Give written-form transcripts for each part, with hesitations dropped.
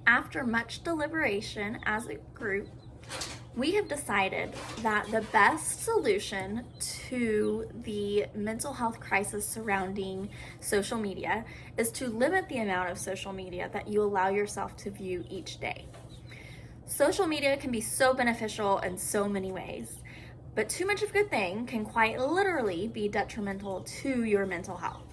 after much deliberation as a group, we have decided that the best solution to the mental health crisis surrounding social media is to limit the amount of social media that you allow yourself to view each day. Social media can be so beneficial in so many ways, but too much of a good thing can quite literally be detrimental to your mental health.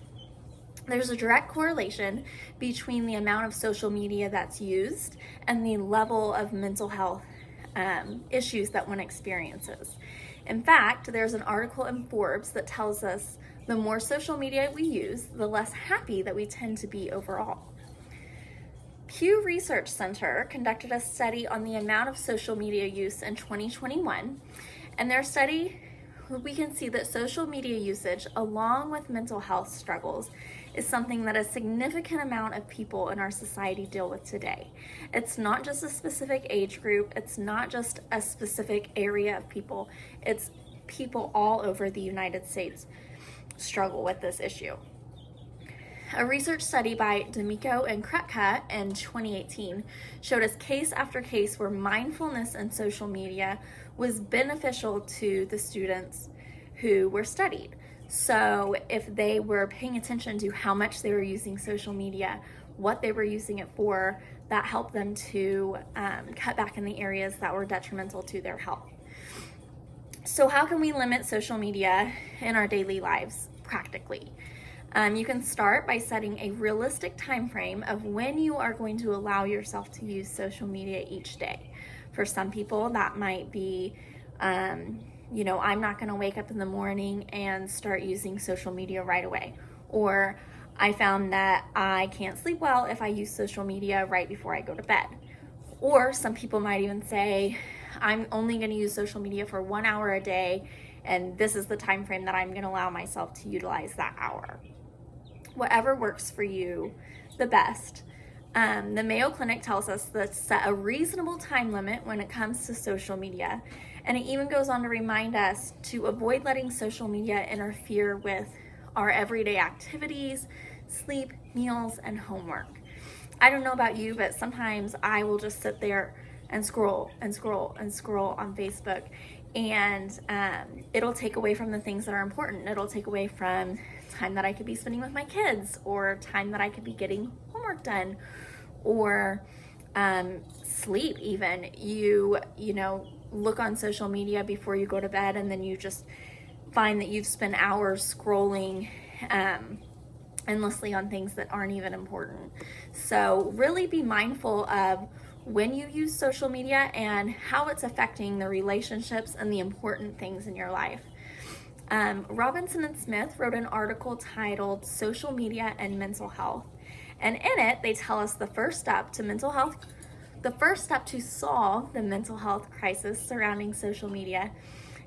There's a direct correlation between the amount of social media that's used and the level of mental health issues that one experiences. In fact, there's an article in Forbes that tells us the more social media we use, the less happy that we tend to be overall. Pew Research Center conducted a study on the amount of social media use in 2021, and their study, we can see that social media usage, along with mental health struggles, is something that a significant amount of people in our society deal with today. It's not just a specific age group, it's not just a specific area of people, it's people all over the United States struggle with this issue. A research study by D'Amico and Kretka in 2018 showed us case after case where mindfulness in social media was beneficial to the students who were studied. So if they were paying attention to how much they were using social media, what they were using it for, that helped them to cut back in the areas that were detrimental to their health. So how can we limit social media in our daily lives practically? You can start by setting a realistic time frame of when you are going to allow yourself to use social media each day. For some people, that might be, I'm not going to wake up in the morning and start using social media right away. Or I found that I can't sleep well if I use social media right before I go to bed. Or some people might even say, I'm only going to use social media for 1 hour a day, and this is the time frame that I'm going to allow myself to utilize that hour. Whatever works for you the best. The Mayo Clinic tells us to set a reasonable time limit when it comes to social media, and it even goes on to remind us to avoid letting social media interfere with our everyday activities, sleep, meals, and homework. I don't know about you, but sometimes I will just sit there and scroll and scroll and scroll on Facebook, and it'll take away from the things that are important. It'll take away from time that I could be spending with my kids, or time that I could be getting homework done, or sleep even. You look on social media before you go to bed, and then you just find that you've spent hours scrolling endlessly on things that aren't even important. So really be mindful of when you use social media and how it's affecting the relationships and the important things in your life. Robinson and Smith wrote an article titled Social Media and Mental Health. And in it, they tell us the first step to solve the mental health crisis surrounding social media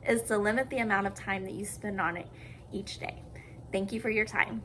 is to limit the amount of time that you spend on it each day. Thank you for your time.